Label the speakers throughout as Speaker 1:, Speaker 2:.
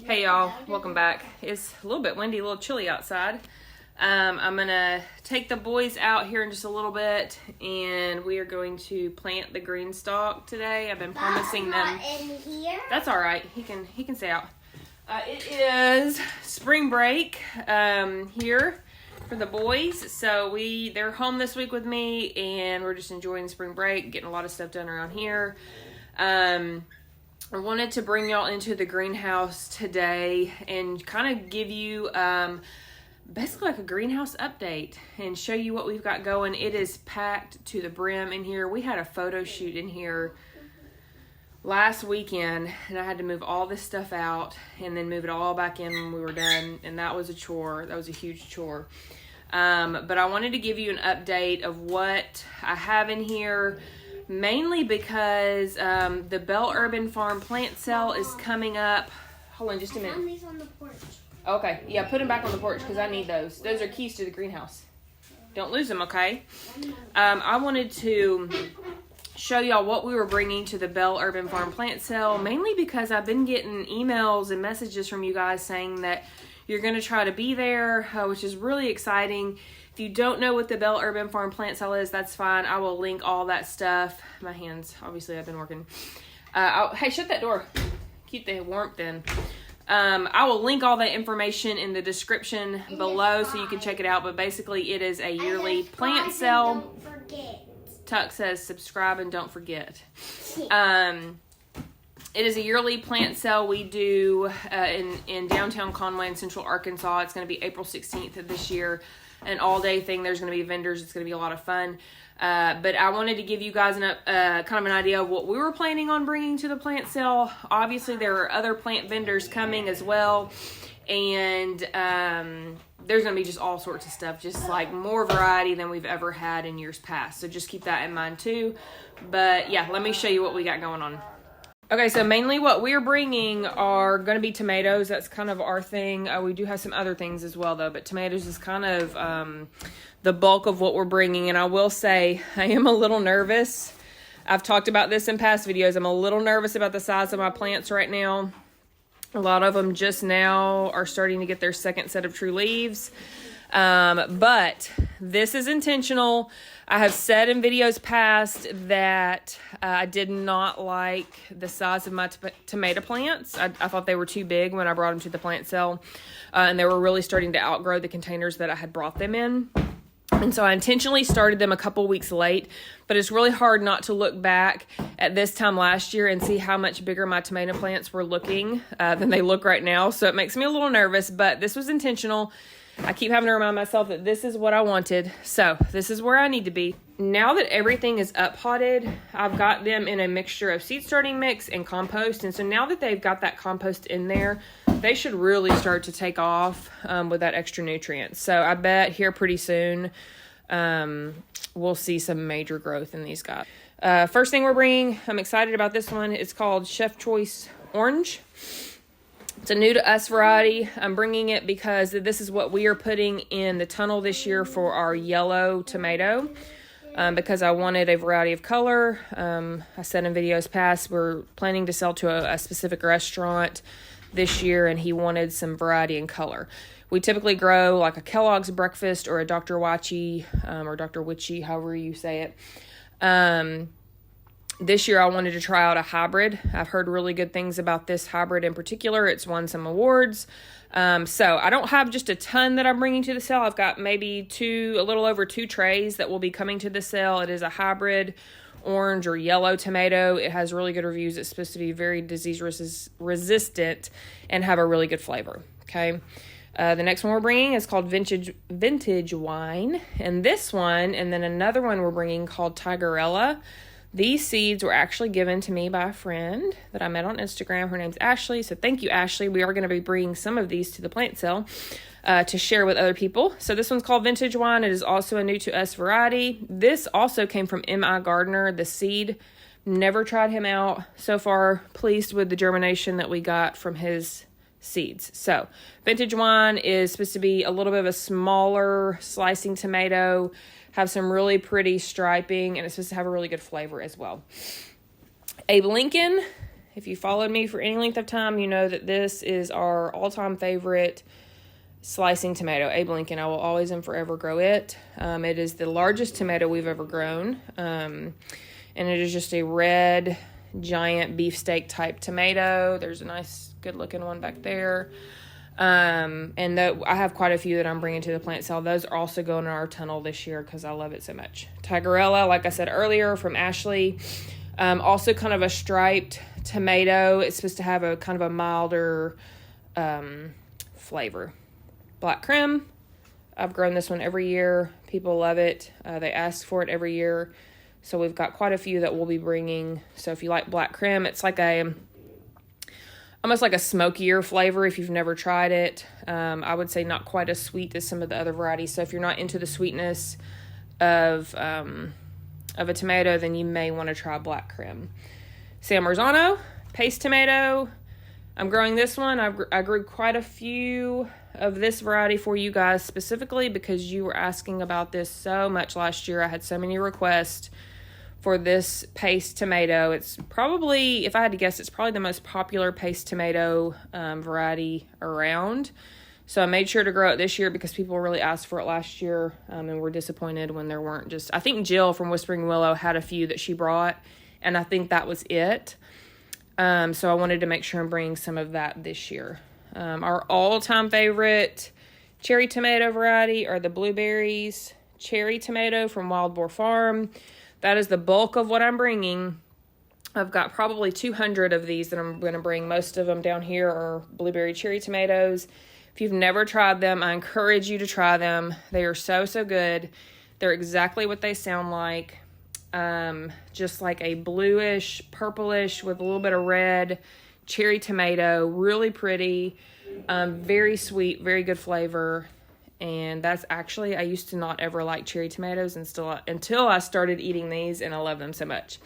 Speaker 1: Hey y'all, welcome back. It's a little bit windy, a little chilly outside. I'm gonna take the boys out here in just a little bit, and we are going to plant the GREENSTALK today. I've been promising them.
Speaker 2: In here?
Speaker 1: That's all right. He can stay out. It is spring break here for the boys, so they're home this week with me, and we're just enjoying spring break, getting a lot of stuff done around here. I wanted to bring y'all into the greenhouse today and kind of give you basically like a greenhouse update and show you what we've got going. It is packed to the brim in here. We had a photo shoot in here last weekend, and I had to move all this stuff out and then move it all back in when we were done, and that was a chore. That was a huge chore. But I wanted to give you an update of what I have in here, mainly because the BerkeleyFarm plant sale is coming up. Hold on just a minute.
Speaker 2: I found these on the porch.
Speaker 1: Okay, yeah, put them back on the porch because I need those. Those are keys to the greenhouse. Don't lose them, okay? I wanted to show y'all what we were bringing to the BerkeleyFarm plant sale, mainly because I've been getting emails and messages from you guys saying that you're going to try to be there, which is really exciting. If you don't know what the BerkeleyFarm plant sale is, that's fine. I will link all that stuff. My hands, obviously, I've been working. Hey, shut that door. Keep the warmth in. I will link all that information in the description below so you can check it out. But basically, it is a yearly plant sale.
Speaker 2: Don't forget.
Speaker 1: Tuck says subscribe and don't forget. It is a yearly plant sale we do in downtown Conway in Central Arkansas. It's going to be April 16th of this year. An all-day thing. There's going to be vendors. It's going to be a lot of fun. But I wanted to give you guys kind of an idea of what we were planning on bringing to the plant sale. Obviously, there are other plant vendors coming as well. And there's going to be just all sorts of stuff. Just like more variety than we've ever had in years past. So just keep that in mind too. But yeah, let me show you what we got going on. Okay, so mainly what we're bringing are going to be tomatoes. That's kind of our thing. We do have some other things as well, though, but tomatoes is kind of the bulk of what we're bringing. And I will say I am a little nervous. I've talked about this in past videos. I'm a little nervous about the size of my plants right now. A lot of them just now are starting to get their second set of true leaves. But this is intentional. I have said in videos past that I did not like the size of my tomato plants. I thought they were too big when I brought them to the plant sale. And they were really starting to outgrow the containers that I had brought them in. And so I intentionally started them a couple weeks late, but it's really hard not to look back at this time last year and see how much bigger my tomato plants were looking than they look right now. So it makes me a little nervous, but this was intentional. I keep having to remind myself that this is what I wanted. So this is where I need to be. Now that everything is up potted, I've got them in a mixture of seed starting mix and compost. And so now that they've got that compost in there, they should really start to take off with that extra nutrients. So I bet here pretty soon we'll see some major growth in these guys. First thing we're bringing, I'm excited about this one. It's called Chef Choice Orange. It's a new to us variety. I'm bringing it because this is what we are putting in the tunnel this year for our yellow tomato. Because I wanted a variety of color. I said in videos past, we're planning to sell to a specific restaurant this year, and he wanted some variety in color. We typically grow like a Kellogg's breakfast or a Dr. Wachi or Dr. Witchy, however you say it. This year I wanted to try out a hybrid. I've heard really good things about this hybrid in particular. It's won some awards. So I don't have just a ton that I'm bringing to the sale. I've got maybe a little over 2 trays that will be coming to the sale. It is a hybrid orange or yellow tomato. It has really good reviews. It's supposed to be very disease resistant and have a really good flavor. Okay. The next one we're bringing is called Vintage Wine. And this one, and then another one we're bringing called Tigerella. These seeds were actually given to me by a friend that I met on Instagram. Her name's Ashley. So thank you, Ashley. We are going to be bringing some of these to the plant sale to share with other people. So this one's called Vintage Wine. It is also a new to us variety. This also came from M.I. Gardner, the seed. Never tried him out. So far, pleased with the germination that we got from his seeds. So Vintage Wine is supposed to be a little bit of a smaller slicing tomato, have some really pretty striping, and it's supposed to have a really good flavor as well. Abe Lincoln If you followed me for any length of time, you know that this is our all-time favorite slicing tomato, Abe Lincoln. I will always and forever grow it. It is the largest tomato we've ever grown, and it is just a red, giant beefsteak type tomato. There's a nice, good-looking one back there. And I have quite a few that I'm bringing to the plant sale. Those are also going in our tunnel this year because I love it so much. Tigerella, like I said earlier, from Ashley. Also kind of a striped tomato. It's supposed to have a kind of a milder flavor. Black Creme. I've grown this one every year. People love it. They ask for it every year. So we've got quite a few that we'll be bringing. So if you like Black Creme, it's like almost like a smokier flavor if you've never tried it. I would say not quite as sweet as some of the other varieties. So if you're not into the sweetness of a tomato, then you may want to try Black Creme. San Marzano, paste tomato. I'm growing this one. I grew quite a few of this variety for you guys specifically because you were asking about this so much last year. I had so many requests for this paste tomato. It's probably, if I had to guess, it's probably the most popular paste tomato variety around. So I made sure to grow it this year because people really asked for it last year and were disappointed when there weren't just, I think Jill from Whispering Willow had a few that she brought, and I think that was it. So I wanted to make sure I'm bringing some of that this year. Our all-time favorite cherry tomato variety are the blueberries cherry tomato from Wild Boar Farm. That is the bulk of what I'm bringing. I've got probably 200 of these that I'm going to bring. Most of them down here are blueberry cherry tomatoes. If you've never tried them, I encourage you to try them. They are so, so good. They're exactly what they sound like. Just like a bluish, purplish with a little bit of red cherry tomato. Really pretty. Very sweet, very good flavor. And that's actually, I used to not ever like cherry tomatoes until I started eating these, and I love them so much.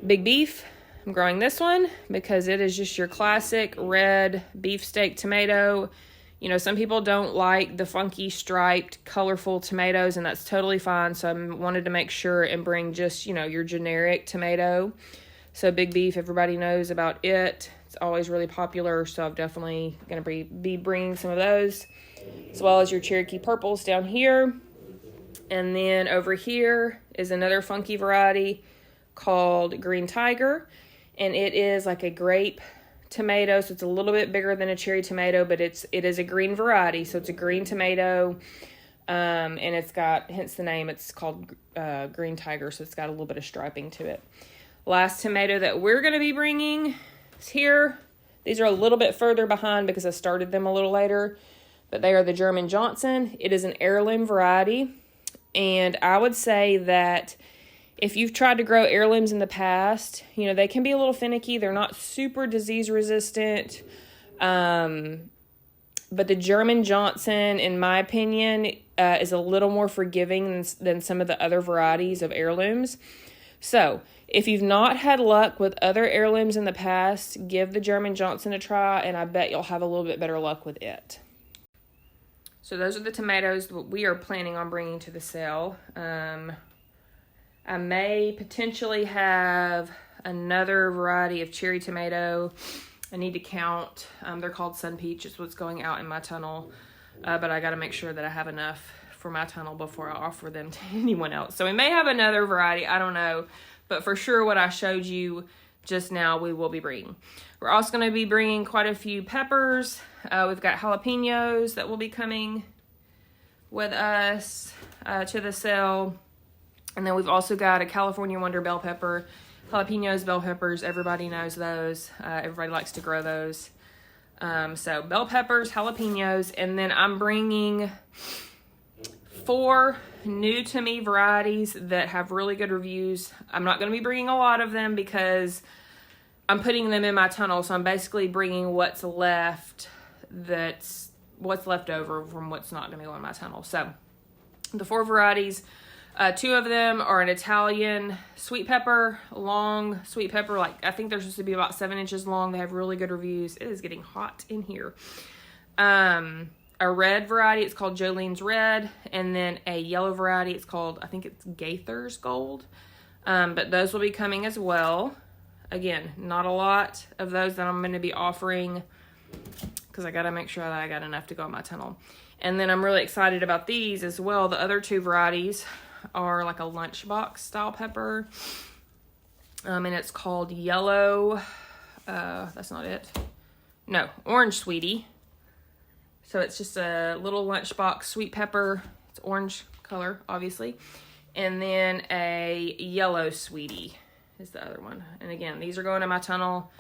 Speaker 1: Big Beef, I'm growing this one because it is just your classic red beefsteak tomato. You know, some people don't like the funky, striped, colorful tomatoes, and that's totally fine. So I wanted to make sure and bring just, you know, your generic tomato. So Big Beef, everybody knows about it. It's always really popular, so I'm definitely going to be bringing some of those, as well as your Cherokee Purples down here. And then over here is another funky variety called Green Tiger, and it is like a grape tomato, so it's a little bit bigger than a cherry tomato, but it is a green variety, so it's a green tomato, and it's got, hence the name, it's called Green Tiger, so it's got a little bit of striping to it. Last tomato that we're going to be bringing is here. These are a little bit further behind because I started them a little later, but they are the German Johnson. It is an heirloom variety, and I would say that if you've tried to grow heirlooms in the past, you know, they can be a little finicky. They're not super disease resistant, but the German Johnson, in my opinion, is a little more forgiving than some of the other varieties of heirlooms. So if you've not had luck with other heirlooms in the past, give the German Johnson a try, and I bet you'll have a little bit better luck with it. So those are the tomatoes that we are planning on bringing to the sale. I may potentially have another variety of cherry tomato. I need to count. They're called Sun Peach. It's what's going out in my tunnel. But I got to make sure that I have enough for my tunnel before I offer them to anyone else. So we may have another variety. I don't know. But for sure what I showed you just now, we will be bringing. We're also going to be bringing quite a few peppers. We've got jalapenos that will be coming with us to the sale. And then we've also got a California Wonder bell pepper. Jalapenos, bell peppers, everybody knows those. Everybody likes to grow those. So bell peppers, jalapenos, and then I'm bringing 4 new to me varieties that have really good reviews. I'm not going to be bringing a lot of them because I'm putting them in my tunnel. So I'm basically bringing what's left over from what's not going to go in my tunnel. So the 4 varieties, 2 of them are an Italian sweet pepper, long sweet pepper. Like, I think they're supposed to be about 7 inches long. They have really good reviews. It is getting hot in here. A red variety, it's called Jolene's Red. And then a yellow variety, it's called, I think it's Gaither's Gold. But those will be coming as well. Again, not a lot of those that I'm going to be offering because I got to make sure that I got enough to go in my tunnel. And then I'm really excited about these as well. The other two varieties are like a lunchbox style pepper. And it's called yellow, that's not it. No, orange sweetie. So it's just a little lunchbox sweet pepper. It's orange color, obviously. And then a yellow sweetie is the other one. And again, these are going in my tunnel.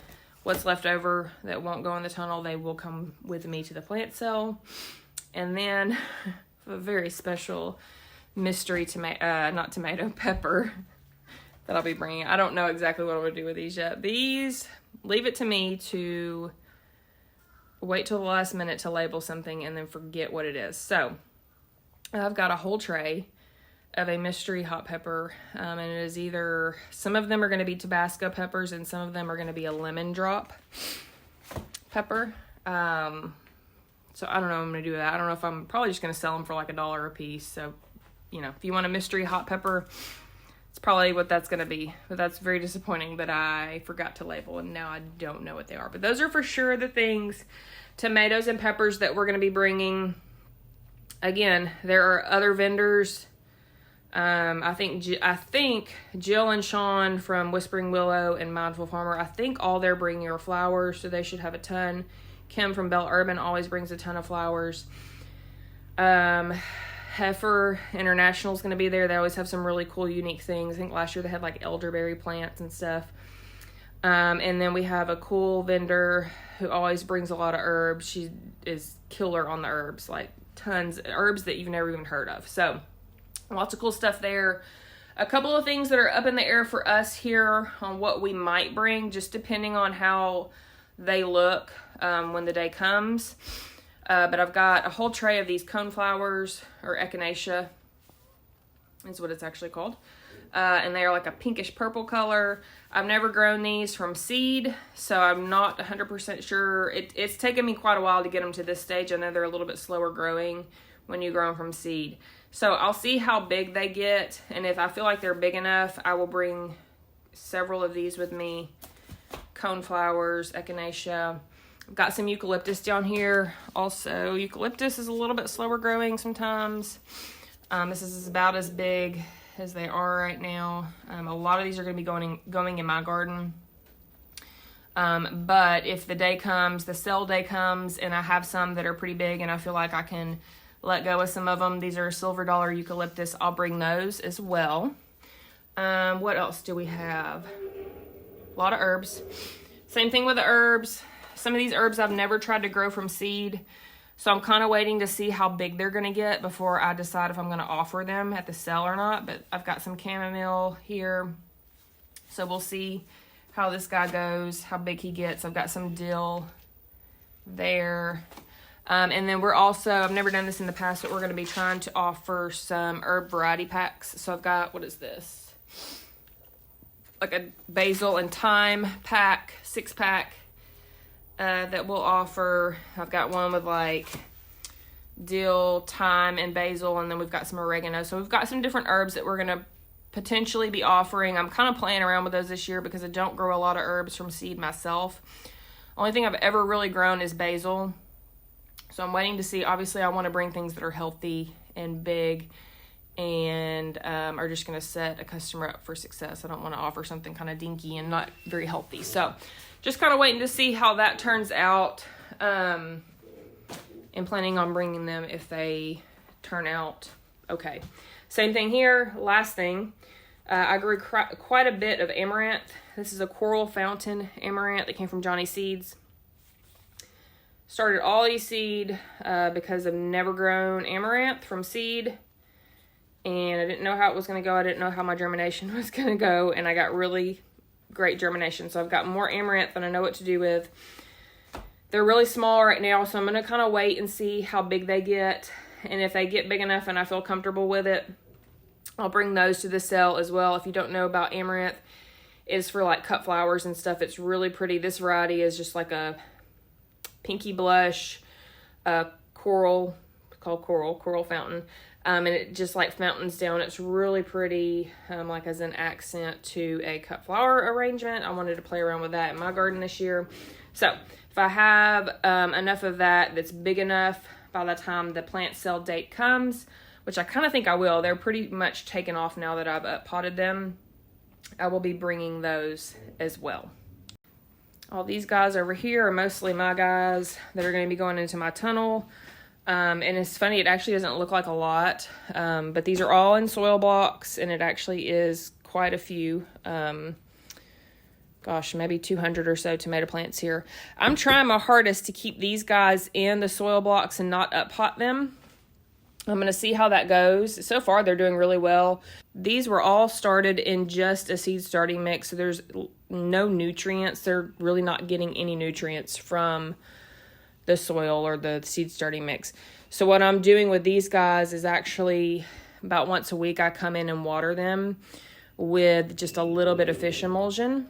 Speaker 1: What's left over that won't go in the tunnel, they will come with me to the plant cell. And then a very special mystery pepper that I'll be bringing. I don't know exactly what I'm going to do with these yet. These, leave it to me to wait till the last minute to label something and then forget what it is. So I've got a whole tray of a mystery hot pepper, and it is either, some of them are going to be Tabasco peppers and some of them are going to be a lemon drop pepper. So I don't know what I'm going to do with that. I don't know if I'm probably just going to sell them for like $1 a piece. So, you know, if you want a mystery hot pepper, it's probably what that's going to be. But that's very disappointing that I forgot to label and now I don't know what they are. But those are for sure the things, tomatoes and peppers, that we're going to be bringing. Again, there are other vendors. I think Jill and Sean from Whispering Willow and Mindful Farmer, I think all they're bringing are flowers, so they should have a ton. Kim from Bell Urban always brings a ton of flowers. Heifer International is going to be there. They always have some really cool, unique things. I think last year they had like elderberry plants and stuff. And then we have a cool vendor who always brings a lot of herbs. She is killer on the herbs, like tons of herbs that you've never even heard of. So lots of cool stuff there. A couple of things that are up in the air for us here on what we might bring, just depending on how they look when the day comes. But I've got a whole tray of these coneflowers, or echinacea is what it's actually called. And they are like a pinkish purple color. I've never grown these from seed, so I'm not 100% sure. It's taken me quite a while to get them to this stage. I know they're a little bit slower growing when you grow them from seed. So I'll see how big they get, and if I feel like they're big enough, I will bring several of these with me. Coneflowers, echinacea. I've got some eucalyptus down here. Also, eucalyptus is a little bit slower growing sometimes. This is about as big as they are right now. A lot of these are going to be going in my garden. But if the day comes, the sale day comes, and I have some that are pretty big and I feel like I can let go of some of them. These are silver dollar eucalyptus. I'll bring those as well. What else do we have? A lot of herbs. Same thing with the herbs. Some of these herbs I've never tried to grow from seed. So I'm kind of waiting to see how big they're going to get before I decide if I'm going to offer them at the sale or not. But I've got some chamomile here. So we'll see how this guy goes, how big he gets. I've got some dill there. And then we're also, I've never done this in the past, but we're going to be trying to offer some herb variety packs. So I've got, what is this? Like a basil and thyme pack, 6-pack that we'll offer. I've got one with like dill, thyme, and basil, and then we've got some oregano. So we've got some different herbs that we're going to potentially be offering. I'm kind of playing around with those this year because I don't grow a lot of herbs from seed myself. Only thing I've ever really grown is basil. So I'm waiting to see. Obviously, I want to bring things that are healthy and big and are just going to set a customer up for success. I don't want to offer something kind of dinky and not very healthy. So just kind of waiting to see how that turns out, and planning on bringing them if they turn out okay. Same thing here. Last thing, I grew quite a bit of amaranth. This is a coral fountain amaranth that came from Johnny Seeds. Started all these seed because I've never grown amaranth from seed, and I didn't know how it was going to go. I didn't know how my germination was going to go, and I got really great germination. So I've got more amaranth than I know what to do with. They're really small right now, so I'm going to kind of wait and see how big they get, and if they get big enough and I feel comfortable with it, I'll bring those to the sale as well. If you don't know about amaranth, it's for like cut flowers and stuff. It's really pretty. This variety is just like a pinky blush, coral, called coral fountain. And it just like fountains down. It's really pretty, like as an accent to a cut flower arrangement. I wanted to play around with that in my garden this year. So if I have enough of that that's big enough by the time the plant sale date comes, which I kind of think I will, they're pretty much taken off now that I've potted them, I will be bringing those as well. All these guys over here are mostly my guys that are going to be going into my tunnel. And it's funny, it actually doesn't look like a lot, but these are all in soil blocks, and it actually is quite a few. Gosh, maybe 200 or so tomato plants here. I'm trying my hardest to keep these guys in the soil blocks and not up pot them. I'm going to see how that goes. So far, they're doing really well. These were all started in just a seed starting mix, so there's no nutrients. They're really not getting any nutrients from the soil or the seed starting mix. So what I'm doing with these guys is actually about once a week I come in and water them with just a little bit of fish emulsion,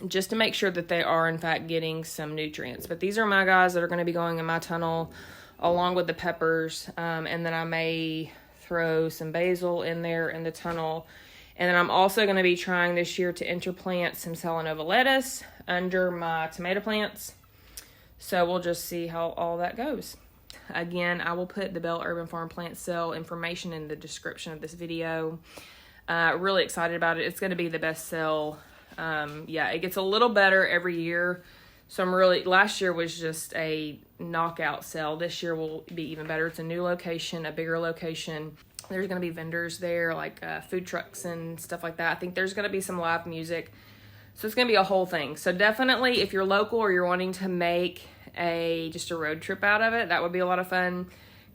Speaker 1: just to make sure that they are in fact getting some nutrients. But these are my guys that are going to be going in my tunnel along with the peppers, and then I may throw some basil in there in the tunnel. And then I'm also going to be trying this year to interplant some Salanova lettuce under my tomato plants. So we'll just see how all that goes. Again, I will put the Bell Urban Farm plant sale information in the description of this video. Really excited about it. It's going to be the best sale. Yeah, it gets a little better every year. So last year was just a knockout sale. This year will be even better. It's a new location, a bigger location. There's going to be vendors there, like food trucks and stuff like that. I think there's going to be some live music. So it's going to be a whole thing. So definitely, if you're local or you're wanting to make just a road trip out of it, that would be a lot of fun.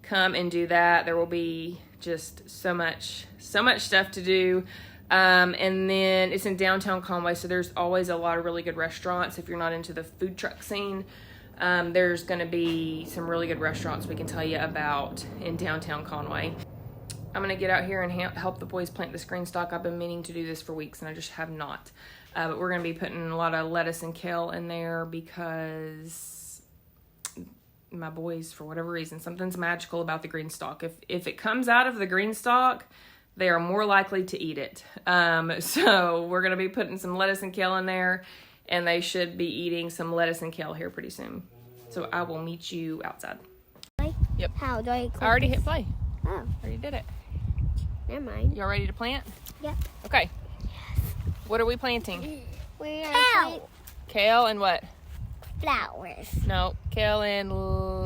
Speaker 1: Come and do that. There will be just so much stuff to do. And then it's in downtown Conway, so there's always a lot of really good restaurants. If you're not into the food truck scene, there's going to be some really good restaurants we can tell you about in downtown Conway. I'm going to get out here and help the boys plant this GREENSTAK. I've been meaning to do this for weeks, and I just have not. But we're going to be putting a lot of lettuce and kale in there because my boys, for whatever reason, something's magical about the GREENSTAK. If it comes out of the GREENSTAK, they are more likely to eat it. So we're going to be putting some lettuce and kale in there, and they should be eating some lettuce and kale here pretty soon. So I will meet you outside. Yep.
Speaker 2: How do I click
Speaker 1: I already
Speaker 2: this?
Speaker 1: hit play.
Speaker 2: Oh,
Speaker 1: Already did it.
Speaker 2: never mind.
Speaker 1: Y'all ready to plant?
Speaker 2: Yep.
Speaker 1: Okay. What are we planting?
Speaker 2: We're gonna plant
Speaker 1: Kale and what?
Speaker 2: flowers.
Speaker 1: No, kale and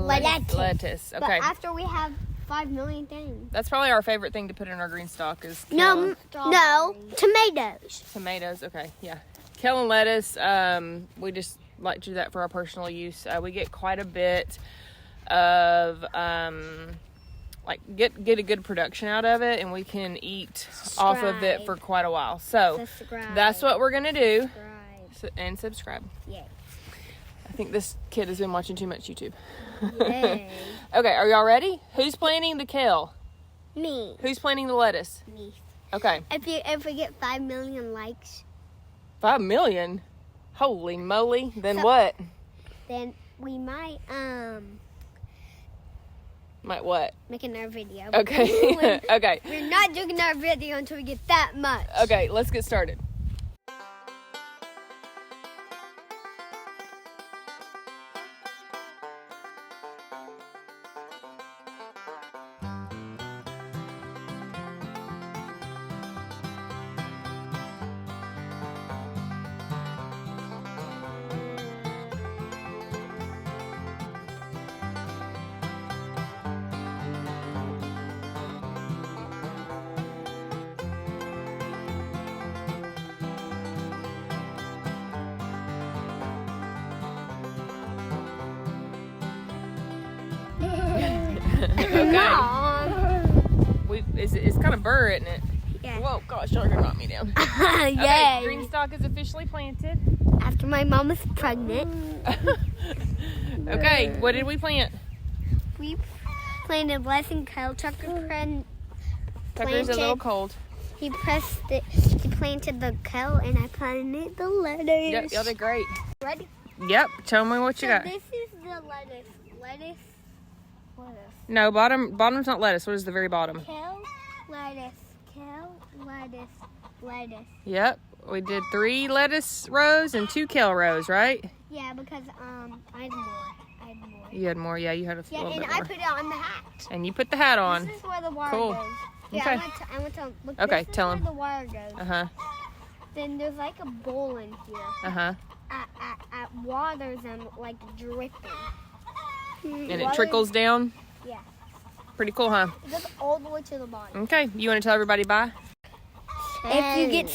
Speaker 1: lettuce. Okay.
Speaker 2: But after we have 5 million things.
Speaker 1: That's probably our favorite thing to put in our GREENSTAK is kale
Speaker 2: No, no, tomatoes.
Speaker 1: tomatoes. Okay, yeah. Kale and lettuce, we just like to do that for our personal use. We get quite a bit of, get a good production out of it, and we can eat off of it for quite a while. So
Speaker 2: Subscribe.
Speaker 1: that's what we're going to do.
Speaker 2: Subscribe.
Speaker 1: And subscribe.
Speaker 2: Yay.
Speaker 1: I think this kid has been watching too much YouTube.
Speaker 2: Yay.
Speaker 1: Okay, are y'all ready? Who's planting the kale?
Speaker 2: Me.
Speaker 1: Who's planting the lettuce?
Speaker 2: Me.
Speaker 1: Okay.
Speaker 2: If we get 5 million likes,
Speaker 1: 5 million? Holy moly. Then what?
Speaker 2: then we might
Speaker 1: Might what?
Speaker 2: make another video.
Speaker 1: Okay. Okay.
Speaker 2: We're not doing another video until we get that much.
Speaker 1: Okay, let's get started. Okay.
Speaker 2: Mom.
Speaker 1: It's kind of burr, isn't it?
Speaker 2: Yeah.
Speaker 1: Whoa, gosh, y'all are gonna knock me down.
Speaker 2: Yay.
Speaker 1: Okay, GREENSTAK is officially planted.
Speaker 2: After my mom was pregnant,
Speaker 1: Okay, what did we plant?
Speaker 2: we planted lettuce and kale.
Speaker 1: Tucker's a
Speaker 2: planted-
Speaker 1: little cold.
Speaker 2: He planted the kale, and I planted the lettuce.
Speaker 1: Yep, y'all did great.
Speaker 2: Ready?
Speaker 1: Yep, tell me what you got.
Speaker 2: This is the lettuce. lettuce.
Speaker 1: No, bottom's not lettuce. What is the very bottom?
Speaker 2: Kale, lettuce, lettuce.
Speaker 1: Yep. We did 3 lettuce rows and 2 kale rows, right?
Speaker 2: Yeah, because I had more.
Speaker 1: You had more. Yeah, you had a
Speaker 2: Yeah,
Speaker 1: little
Speaker 2: and
Speaker 1: bit
Speaker 2: I
Speaker 1: more.
Speaker 2: put it on the hat.
Speaker 1: And you put the hat on.
Speaker 2: This is where the wire
Speaker 1: Cool.
Speaker 2: goes. Yeah,
Speaker 1: Okay.
Speaker 2: I want to look.
Speaker 1: Okay,
Speaker 2: this
Speaker 1: tell
Speaker 2: is
Speaker 1: him.
Speaker 2: where the wire goes.
Speaker 1: Uh-huh.
Speaker 2: Then there's like a bowl in here.
Speaker 1: Uh-huh.
Speaker 2: At waters and like dripping.
Speaker 1: And it trickles down?
Speaker 2: Yeah.
Speaker 1: Pretty cool, huh?
Speaker 2: It goes all the way to the bottom.
Speaker 1: Okay. You want to tell everybody bye?
Speaker 2: If you get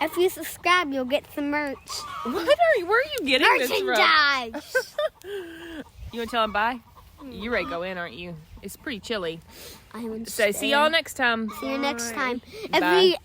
Speaker 2: if you subscribe, you'll get some merch.
Speaker 1: Where are you getting this from?
Speaker 2: Merchandise.
Speaker 1: You want to tell them bye? You ready to go in, aren't you? It's pretty chilly.
Speaker 2: I want to
Speaker 1: So see y'all next time.
Speaker 2: See you next time.
Speaker 1: Bye.